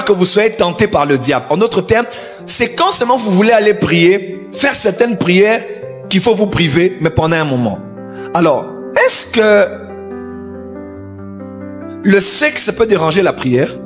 que vous soyez tenté par le diable. En d'autres termes, c'est quand seulement vous voulez aller prier, faire certaines prières qu'il faut vous priver, mais pendant un moment. Alors, est-ce que le sexe peut déranger la prière?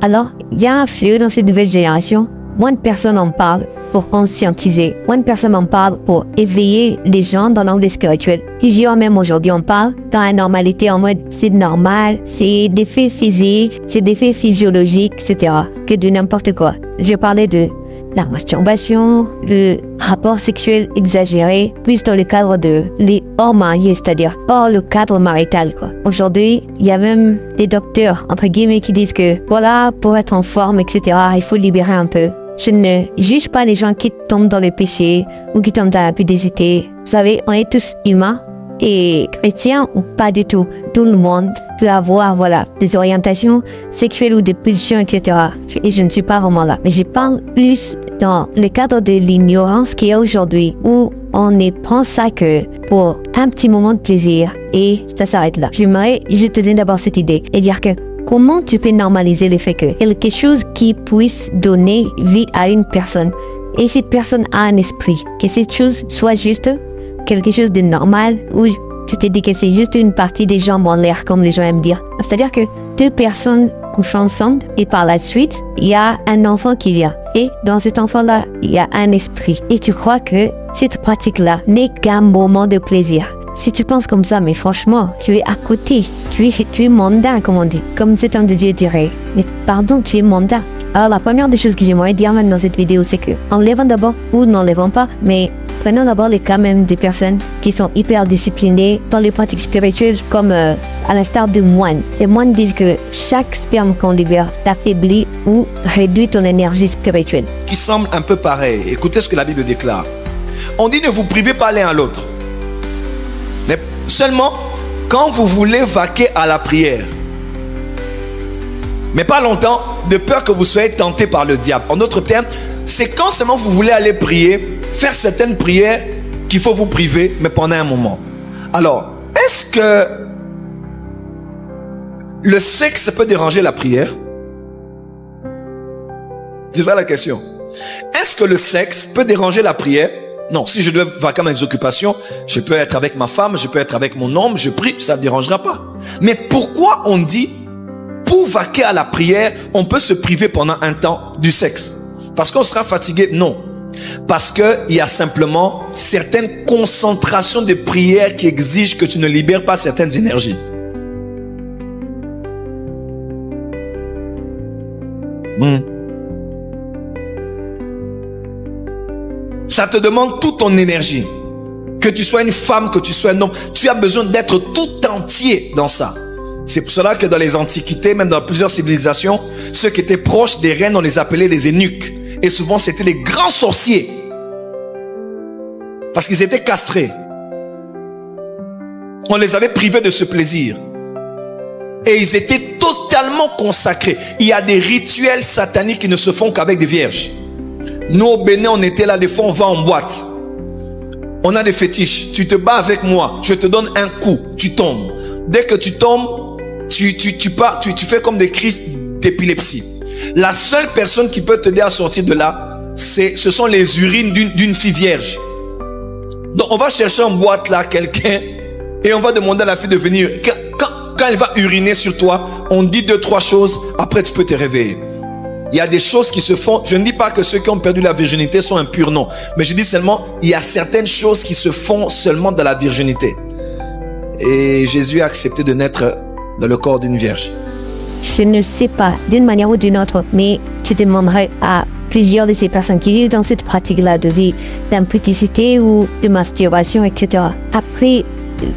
Alors, il y a un fléau dans cette nouvelle génération. Moins de personnes en parlent pour conscientiser. Moins de personnes en parlent pour éveiller les gens dans l'angle spirituel. Et même aujourd'hui, on parle dans la normalité en mode c'est normal, c'est des faits physiques, c'est des faits physiologiques, etc. Que de n'importe quoi. Je parlais de la masturbation, le rapport sexuel exagéré, plus dans le cadre de les hors mariés, c'est-à-dire hors le cadre marital, quoi. Aujourd'hui, il y a même des docteurs, entre guillemets, qui disent que voilà, pour être en forme, etc., il faut libérer un peu. Je ne juge pas les gens qui tombent dans le péché ou qui tombent dans la pudicité. Vous savez, on est tous humains. Et chrétiens ou pas du tout, tout le monde peut avoir des orientations sexuelles ou des pulsions, etc. Et je ne suis pas vraiment là. Mais je parle plus dans le cadre de l'ignorance qu'il y a aujourd'hui, où on ne prend ça que pour un petit moment de plaisir et ça s'arrête là. J'aimerais juste te donner d'abord cette idée et dire que comment tu peux normaliser le fait que quelque chose qui puisse donner vie à une personne et cette personne a un esprit, que cette chose soit juste quelque chose de normal ou tu te dis que c'est juste une partie des jambes en l'air comme les gens aiment dire. C'est-à-dire que deux personnes couchent ensemble et par la suite, il y a un enfant qui vient. Et dans cet enfant-là, il y a un esprit. Et tu crois que cette pratique-là n'est qu'un moment de plaisir. Si tu penses comme ça, mais franchement, tu es à côté. Tu es mondain, comme on dit. Comme cet homme de Dieu dirait. Mais pardon, tu es mondain. Alors la première des choses que j'aimerais dire maintenant dans cette vidéo, c'est que enlevons d'abord ou n'enlevons pas, mais prenons d'abord les cas même des personnes qui sont hyper disciplinées dans les pratiques spirituelles, comme à l'instar de moines. Les moines disent que chaque sperme qu'on libère t'affaiblit ou réduit ton énergie spirituelle. Qui semble un peu pareil. Écoutez ce que la Bible déclare. On dit ne vous privez pas l'un à l'autre. Mais seulement quand vous voulez vaquer à la prière. Mais pas longtemps, de peur que vous soyez tenté par le diable. En d'autres termes, c'est quand seulement vous voulez aller prier, faire certaines prières qu'il faut vous priver, mais pendant un moment. Alors, est-ce que le sexe peut déranger la prière? C'est ça la question. Est-ce que le sexe peut déranger la prière? Non, si je dois vaquer à mes occupations, je peux être avec ma femme, je peux être avec mon homme, je prie, ça ne dérangera pas. Mais pourquoi on dit, pour vaquer à la prière, on peut se priver pendant un temps du sexe? Parce qu'on sera fatigué? Non. Parce qu'il y a simplement certaines concentrations de prière qui exigent que tu ne libères pas certaines énergies. Ça te demande toute ton énergie. Que tu sois une femme, que tu sois un homme, tu as besoin d'être tout entier dans ça. C'est pour cela que dans les antiquités, même dans plusieurs civilisations, ceux qui étaient proches des reines, on les appelait des eunuques. Et souvent, c'était les grands sorciers. Parce qu'ils étaient castrés. On les avait privés de ce plaisir. Et ils étaient totalement consacrés. Il y a des rituels sataniques qui ne se font qu'avec des vierges. Nous, au Bénin, on était là, des fois, on va en boîte. On a des fétiches. Tu te bats avec moi, je te donne un coup, tu tombes. Dès que tu tombes, tu fais comme des crises d'épilepsie. La seule personne qui peut t'aider à sortir de là, ce sont les urines d'une fille vierge. Donc on va chercher en boîte là quelqu'un et on va demander à la fille de venir. Quand elle va uriner sur toi, on dit 2-3 choses, après tu peux te réveiller. Il y a des choses qui se font. Je ne dis pas que ceux qui ont perdu la virginité sont impurs, non. Mais je dis seulement, il y a certaines choses qui se font seulement dans la virginité. Et Jésus a accepté de naître dans le corps d'une vierge. Je ne sais pas, d'une manière ou d'une autre, mais je demanderais à plusieurs de ces personnes qui vivent dans cette pratique-là de vie d'impudicité ou de masturbation, etc. Après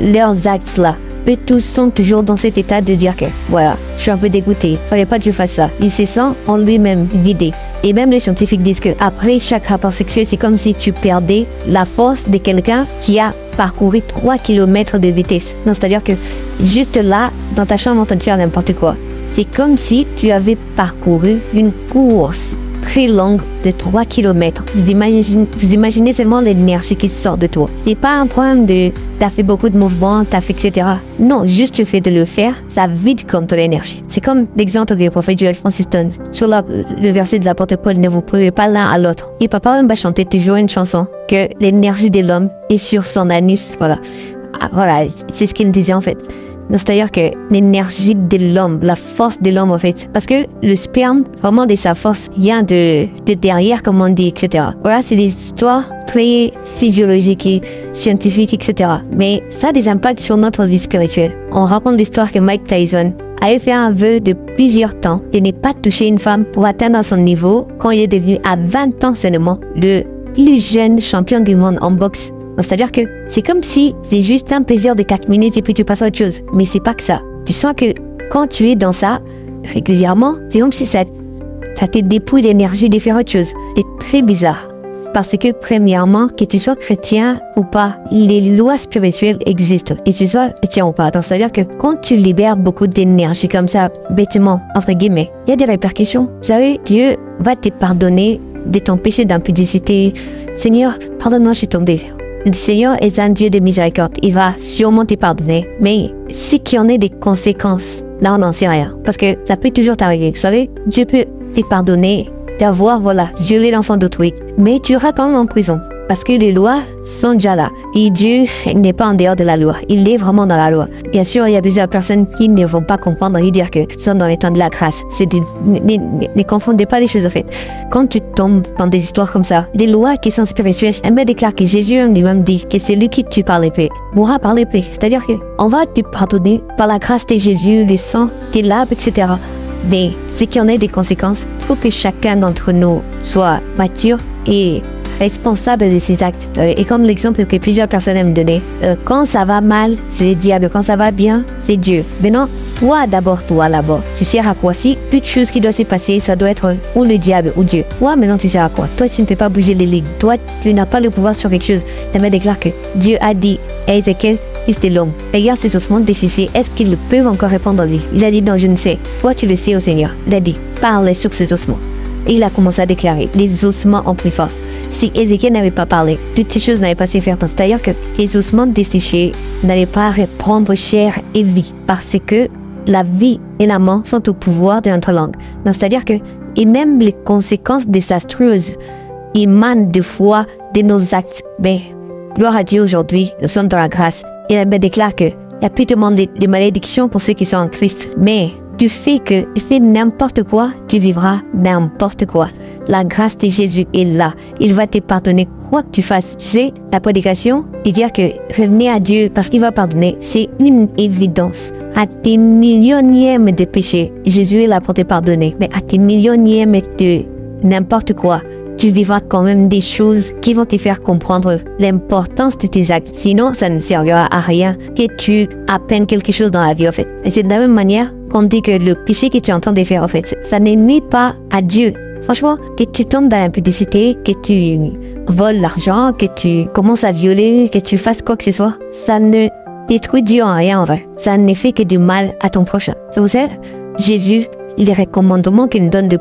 leurs actes-là, eux tous sont toujours dans cet état de dire que voilà, je suis un peu dégoûté, il ne fallait pas que je fasse ça. Ils se sentent en lui-même vidé. Et même les scientifiques disent que après chaque rapport sexuel, c'est comme si tu perdais la force de quelqu'un qui a parcouru 3 km de vitesse. Non, c'est-à-dire que juste là, dans ta chambre, en train de faire n'importe quoi. C'est comme si tu avais parcouru une course très longue de 3 km. Vous imaginez seulement l'énergie qui sort de toi. C'est pas un problème de t'as fait beaucoup de mouvements, t'as fait etc. Non, juste le fait de le faire, ça vide comme ton énergie. C'est comme l'exemple que le prophète Joel Francis donne sur le verset de l'apôtre Paul, ne vous privez pas l'un à l'autre. Et papa va chanter toujours une chanson que l'énergie de l'homme est sur son anus. Voilà. Voilà, c'est ce qu'il disait en fait. C'est-à-dire que l'énergie de l'homme, la force de l'homme en fait, parce que le sperme, vraiment de sa force, vient de derrière, comme on dit, etc. Voilà, c'est des histoires très physiologiques et scientifiques, etc. Mais ça a des impacts sur notre vie spirituelle. On raconte l'histoire que Mike Tyson avait fait un vœu de plusieurs temps et n'est pas touché une femme pour atteindre son niveau quand il est devenu à 20 ans seulement le plus jeune champion du monde en boxe. C'est-à-dire que c'est comme si c'est juste un plaisir de 4 minutes et puis tu passes à autre chose. Mais c'est pas que ça. Tu sens que quand tu es dans ça régulièrement, c'est comme si ça te dépouille d'énergie de faire autre chose. C'est très bizarre. Parce que premièrement, que tu sois chrétien ou pas, les lois spirituelles existent. Et tu sois chrétien ou pas. Donc c'est-à-dire que quand tu libères beaucoup d'énergie comme ça, bêtement, entre guillemets, il y a des répercussions. Vous savez, Dieu va te pardonner de ton péché d'impudicité. Seigneur, pardonne-moi, je suis tombé. Le Seigneur est un Dieu de miséricorde. Il va sûrement te pardonner. Mais si qu'il y en ait des conséquences, là, on n'en sait rien. Parce que ça peut toujours t'arriver. Vous savez, Dieu peut te pardonner d'avoir, violé l'enfant d'autrui. Mais tu iras quand même en prison. Parce que les lois sont déjà là. Et Dieu n'est pas en dehors de la loi. Il est vraiment dans la loi. Bien sûr, il y a plusieurs personnes qui ne vont pas comprendre et dire que nous sommes dans les temps de la grâce. Ne confondez pas les choses en fait. Quand tu tombes dans des histoires comme ça, des lois qui sont spirituelles, elle me déclare que Jésus lui-même dit que celui qui tue par l'épée mourra par l'épée. C'est-à-dire qu'on va te pardonner par la grâce de Jésus, le sang, tes labs, etc. Mais c'est qu'il y en ait des conséquences. Il faut que chacun d'entre nous soit mature et responsable de ses actes. Et comme l'exemple que plusieurs personnes aiment donner, quand ça va mal, c'est le diable. Quand ça va bien, c'est Dieu. Maintenant, toi d'abord, tu sers à quoi? Si toute chose qui doit se passer, ça doit être ou le diable ou Dieu. Toi, maintenant, tu sers à quoi? Toi, tu ne peux pas bouger les lignes. Toi, tu n'as pas le pouvoir sur quelque chose. Elle me déclare que Dieu a dit à Ézéchiel, fils de l'homme, regarde ces ossements desséchés, est-ce qu'ils peuvent encore répondre en vie? Il a dit non, je ne sais. Toi, tu le sais au Seigneur. Il a dit, parle sur ces ossements. Et il a commencé à déclarer, les ossements ont pris force. Si Ézéchiel n'avait pas parlé, toutes ces choses n'avaient pas se faire. C'est-à-dire que les ossements desséchés n'allaient pas reprendre chair et vie. Parce que la vie et la mort sont au pouvoir de notre langue. C'est-à-dire que, et même les conséquences désastreuses émanent de foi de nos actes. Ben, gloire à Dieu aujourd'hui, nous sommes dans la grâce. Et elle me déclare qu'il y a plus de malédictions pour ceux qui sont en Christ. Mais du fait que tu fais n'importe quoi, tu vivras n'importe quoi. La grâce de Jésus est là. Il va te pardonner quoi que tu fasses. Tu sais, la prédication et dire que revenez à Dieu parce qu'il va pardonner, c'est une évidence. À tes millionièmes de péchés, Jésus est là pour te pardonner. Mais à tes millionièmes de n'importe quoi, tu vivras quand même des choses qui vont te faire comprendre l'importance de tes actes. Sinon, ça ne servira à rien que tu apprennes quelque chose dans la vie, en fait. Et c'est de la même manière qu'on dit que le péché que tu es en train de faire, en fait, ça ne nuit pas à Dieu. Franchement, que tu tombes dans l'impudicité, que tu voles l'argent, que tu commences à violer, que tu fasses quoi que ce soit, ça ne détruit Dieu en rien, en vrai. Ça ne fait que du mal à ton prochain. C'est pour ça, Jésus, les recommandements qu'il nous donne le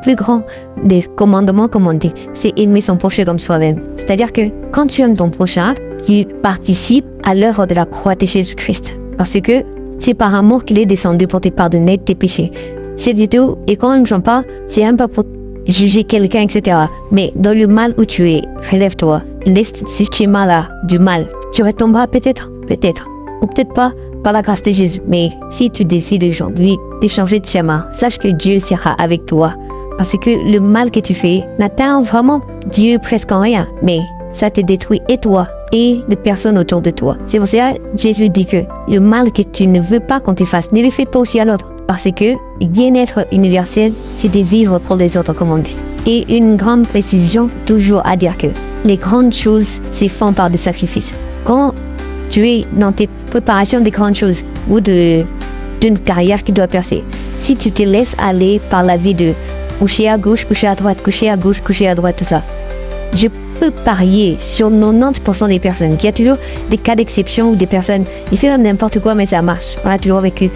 plus grand des commandements, comme on dit, c'est aimer son prochain comme soi-même. C'est-à-dire que quand tu aimes ton prochain, tu participes à l'œuvre de la croix de Jésus-Christ. Parce que c'est par amour qu'il est descendu pour te pardonner de tes péchés. Cette vidéo, et quand j'en parle, c'est un peu pour juger quelqu'un, etc. Mais dans le mal où tu es, relève-toi. Laisse ce schéma-là du mal. Tu retomberas peut-être, ou peut-être pas, par la grâce de Jésus. Mais si tu décides aujourd'hui de changer de schéma, sache que Dieu sera avec toi. Parce que le mal que tu fais n'atteint vraiment Dieu presque en rien. Mais ça te détruit et toi et les personnes autour de toi. C'est pour ça que Jésus dit que le mal que tu ne veux pas qu'on te fasse, ne le fais pas aussi à l'autre. Parce que le bien-être universel, c'est de vivre pour les autres, comme on dit. Et une grande précision, toujours à dire que les grandes choses se font par des sacrifices. Quand tu es dans tes préparations des grandes choses ou d'une carrière qui doit percer, si tu te laisses aller par la vie de coucher à gauche, coucher à droite, coucher à gauche, coucher à droite, tout ça, je peux parier sur 90% des personnes qu'il y a toujours des cas d'exception où des personnes, ils font même n'importe quoi mais ça marche. On a toujours vécu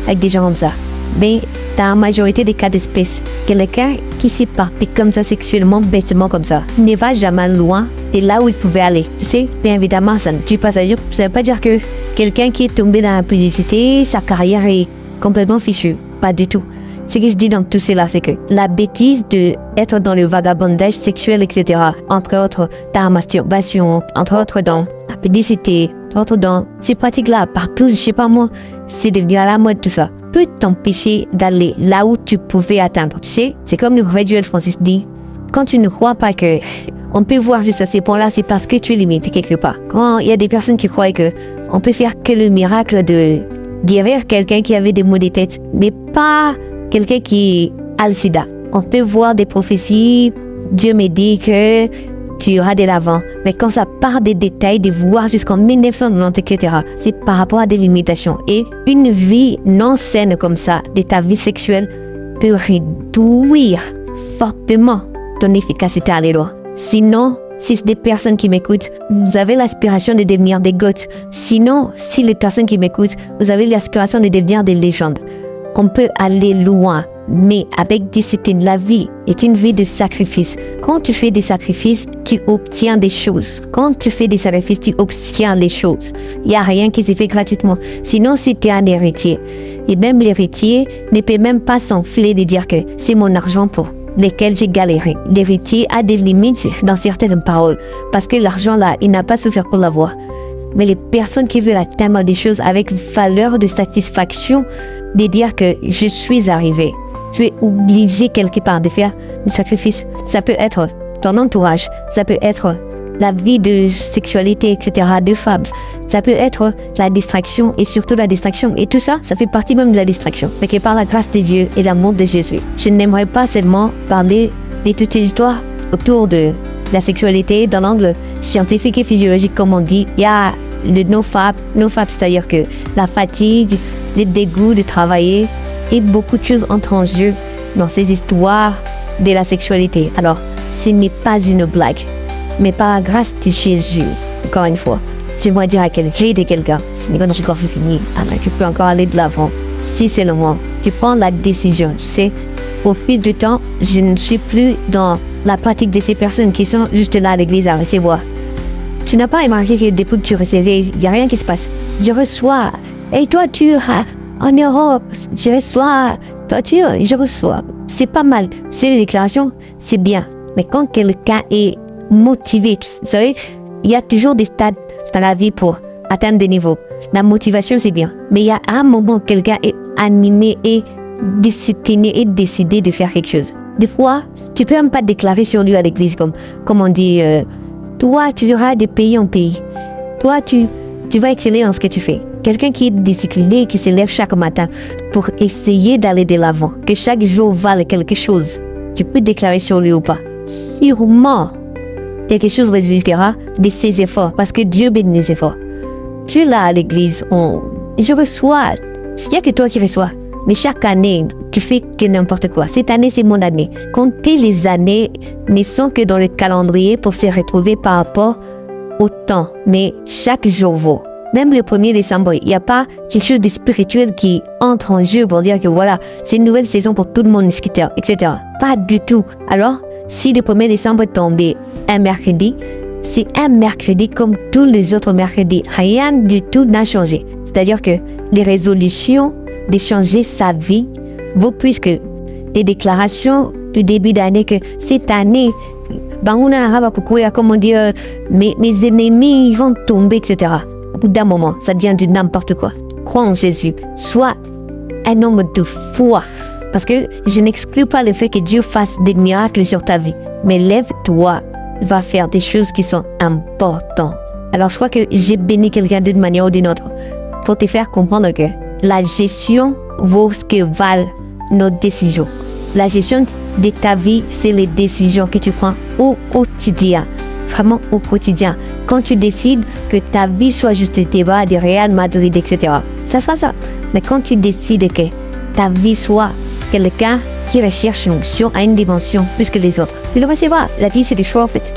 avec des gens comme ça. mais dans la majorité des cas d'espèce, quelqu'un qui s'éparpille comme ça sexuellement, bêtement comme ça, ne va jamais loin de là où il pouvait aller. Tu sais, bien évidemment, ça ne tue pas ça. Ça ne veut pas dire que quelqu'un qui est tombé dans la publicité, sa carrière est complètement fichue. Pas du tout. Ce que je dis dans tout cela, c'est que la bêtise d'être dans le vagabondage sexuel, etc., entre autres dans la masturbation, entre autres dans la publicité, entre autres dans ces pratiques-là, partout, je sais pas moi, c'est devenu à la mode tout ça, peut t'empêcher d'aller là où tu pouvais atteindre. Tu sais, c'est comme le prophète Joël Francis dit, quand tu ne crois pas que on peut voir juste à ces points-là, c'est parce que tu es limité quelque part. Quand il y a des personnes qui croient que on peut faire que le miracle de guérir quelqu'un qui avait des maux de tête, mais pas quelqu'un qui a le sida. On peut voir des prophéties, Dieu me dit que tu auras de l'avant. Mais quand ça part des détails, de voir jusqu'en 1990, etc., c'est par rapport à des limitations. Et une vie non saine comme ça, de ta vie sexuelle, peut réduire fortement ton efficacité à aller loin. Sinon, si c'est des personnes qui m'écoutent, vous avez l'aspiration de devenir des goths. Sinon, si les personnes qui m'écoutent, vous avez l'aspiration de devenir des légendes. On peut aller loin, mais avec discipline. La vie est une vie de sacrifice. Quand tu fais des sacrifices, tu obtiens des choses. Quand tu fais des sacrifices, tu obtiens les choses. Il n'y a rien qui se fait gratuitement. Sinon, si tu es un héritier, et même l'héritier ne peut même pas s'enfler de dire que c'est mon argent pour lesquels j'ai galéré. L'héritier a des limites dans certaines paroles, parce que l'argent là, il n'a pas souffert pour l'avoir. Mais les personnes qui veulent atteindre des choses avec valeur de satisfaction, de dire que je suis arrivé, tu es obligé quelque part de faire des sacrifices. Ça peut être ton entourage, ça peut être la vie de sexualité, etc., de femmes. Ça peut être la distraction et surtout la distraction. Et tout ça, ça fait partie même de la distraction. Mais que par la grâce de Dieu et l'amour de Jésus, je n'aimerais pas seulement parler de toutes les histoires autour de la sexualité dans l'angle scientifique et physiologique, comme on dit. Il y a le nofap, c'est-à-dire que la fatigue, le dégoût de travailler et beaucoup de choses entrent en jeu dans ces histoires de la sexualité. Alors, ce n'est pas une blague, mais par la grâce de Jésus, encore une fois, j'aimerais dire à quelqu'un, c'est quand j'ai encore fini, alors tu peux encore aller de l'avant. Si c'est le moment, tu prends la décision, tu sais. Au fil du temps, je ne suis plus dans la pratique de ces personnes qui sont juste là à l'église à recevoir. Tu n'as pas remarqué que depuis que tu recevais, il n'y a rien qui se passe. Je reçois. Et toi, en Europe, je reçois. Toi, je reçois. C'est pas mal. C'est les déclarations, c'est bien. Mais quand quelqu'un est motivé, vous savez, il y a toujours des stades dans la vie pour atteindre des niveaux. La motivation, c'est bien. Mais il y a un moment où quelqu'un est animé et discipliné et décidé de faire quelque chose. Des fois, tu peux même pas déclarer sur lui à l'église comme on dit, toi, tu iras de pays en pays. Toi, tu vas exceller en ce que tu fais. Quelqu'un qui est discipliné, qui se lève chaque matin pour essayer d'aller de l'avant, que chaque jour vale quelque chose. Tu peux déclarer sur lui ou pas. Sûrement, quelque chose résultera de ses efforts, parce que Dieu bénit les efforts. Tu es là à l'église, je reçois. Il n'y a que toi qui reçois. Mais chaque année, tu fais que n'importe quoi. Cette année, c'est mon année. Compter les années ne sont que dans le calendrier pour se retrouver par rapport au temps. Mais chaque jour vaut. Même le 1er décembre, il n'y a pas quelque chose de spirituel qui entre en jeu pour dire que voilà, c'est une nouvelle saison pour tout le monde, etc. Pas du tout. Alors, si le 1er décembre est tombé un mercredi, c'est un mercredi comme tous les autres mercredis. Rien du tout n'a changé. C'est-à-dire que les résolutions de changer sa vie vaut plus que les déclarations du début d'année que cette année, comme on dit, mes ennemis ils vont tomber, etc. Au bout d'un moment, ça devient du n'importe quoi. Crois en Jésus. Sois un homme de foi. Parce que je n'exclus pas le fait que Dieu fasse des miracles sur ta vie. Mais lève-toi, va faire des choses qui sont importantes. Alors je crois que j'ai béni quelqu'un d'une manière ou d'une autre pour te faire comprendre que la gestion vaut ce que valent nos décisions. La gestion de ta vie, c'est les décisions que tu prends au quotidien. Vraiment au quotidien. Quand tu décides que ta vie soit juste un débat de Real Madrid, etc. Ça sera ça. Mais quand tu décides que ta vie soit quelqu'un qui recherche une onction à une dimension plus que les autres, tu le recevras. La vie, c'est des choix en fait.